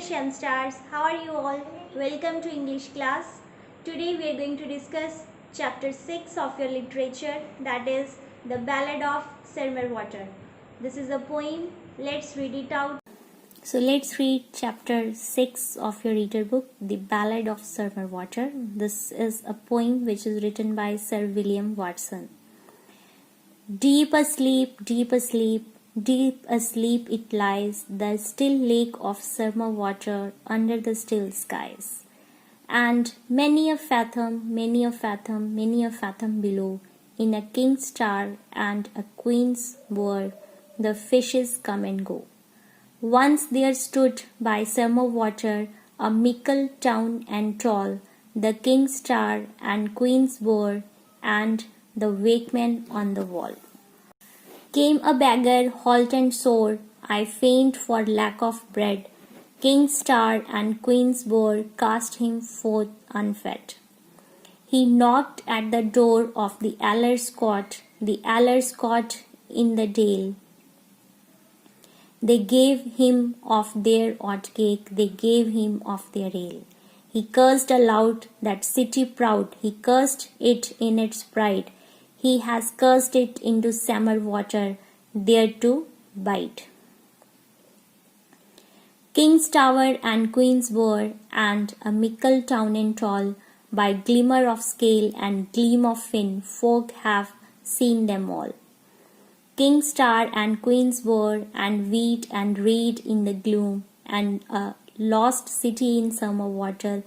Shem Stars. How are you all? Welcome to English class. Today we are going to discuss chapter 6 of your literature, that is The Ballad of Sir Water. This is a poem. Let's read it out. So let's read chapter 6 of your reader book, The Ballad of Sir Water. This is a poem which is written by Sir William Watson. Deep asleep, deep asleep, deep asleep it lies, the still lake of summer water under the still skies. And many a fathom, many a fathom, many a fathom below, in a king's star and a queen's bower, the fishes come and go. Once there stood by summer water a mickle town and tall, the king's star and queen's bower, and the wakeman on the wall. Came a beggar halt and sore, I faint for lack of bread. King's star and queen's bower cast him forth unfed. He knocked at the door of the Aller's cot in the dale. They gave him of their oat cake, they gave him of their ale. He cursed aloud that city proud, he cursed it in its pride. He has cursed it into summer water, there to bide. King's tower and queen's bower, and a mickle town and tall, by glimmer of scale and gleam of fin, folk have seen them all. King's star and queen's bower, and wheat and reed in the gloom, and a lost city in summer water,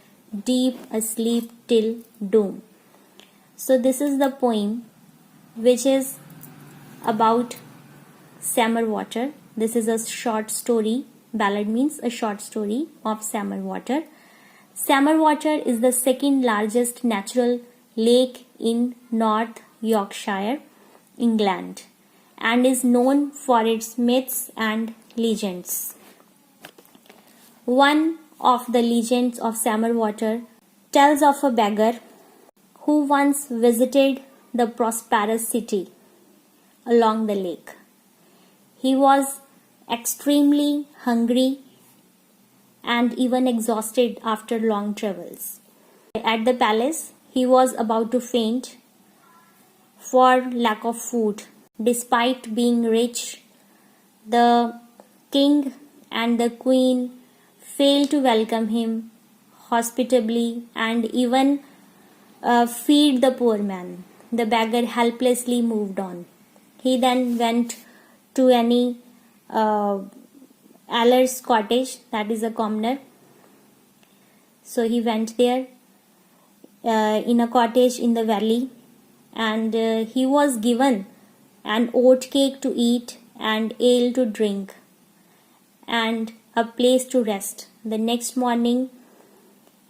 deep asleep till doom. So this is the poem which is about summer water. This is a short story. Ballad means a short story of summer water. Summer water is the second largest natural lake in North Yorkshire, England, and is known for its myths and legends. One of the legends of summer water tells of a beggar who once visited the prosperous city along the lake. He was extremely hungry and even exhausted after long travels. At the palace, he was about to faint for lack of food. Despite being rich, the king and the queen failed to welcome him hospitably and even feed the poor man. The beggar helplessly moved on. He then went to any Aller's cottage, that is a commoner. So he went there in a cottage in the valley, and he was given an oat cake to eat and ale to drink and a place to rest. The next morning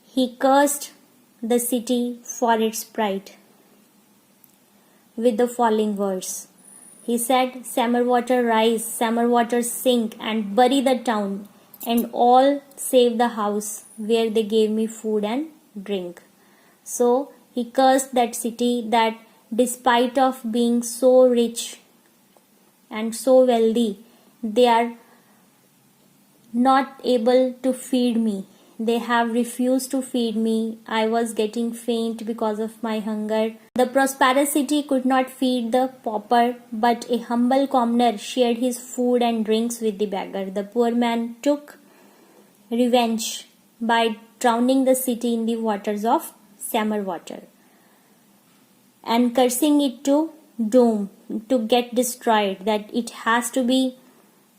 he cursed the city for its pride with the following words. He said, summer water rise, summer water sink, and bury the town, and all save the house where they gave me food and drink. So he cursed that city that despite of being so rich and so wealthy, they are not able to feed me. They have refused to feed me. I was getting faint because of my hunger. The prosperous city could not feed the pauper, but a humble commoner shared his food and drinks with the beggar. The poor man took revenge by drowning the city in the waters of summer water and cursing it to doom, to get destroyed, that it has to be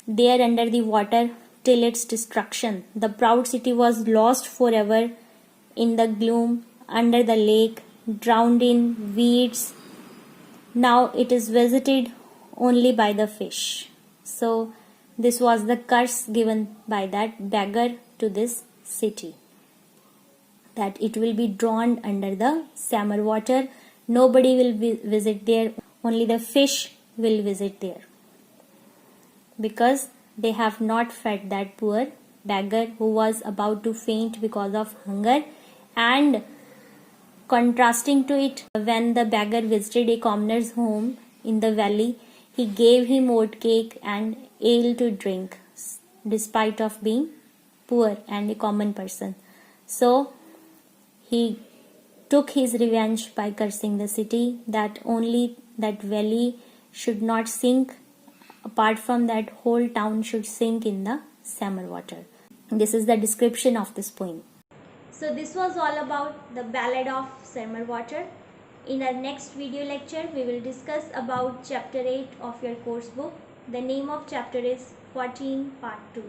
there under the water till its destruction. The proud city was lost forever in the gloom under the lake, drowned in weeds. Now it is visited only by the fish. So this was the curse given by that beggar to this city, that it will be drowned under the summer water. Nobody will visit there, only the fish will visit there, because they have not fed that poor beggar who was about to faint because of hunger. And contrasting to it, when the beggar visited a commoner's home in the valley, he gave him oat cake and ale to drink, despite of being poor and a common person. So he took his revenge by cursing the city, that only that valley should not sink. Apart from that, whole town should sink in the summer water. This is the description of this poem. So this was all about the Ballad of Summer Water. In our next video lecture, we will discuss about chapter 8 of your course book. The name of chapter is 14 part 2.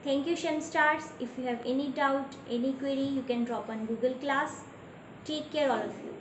Thank you, Shem Stars. If you have any doubt, any query, you can drop on Google Class. Take care all of you.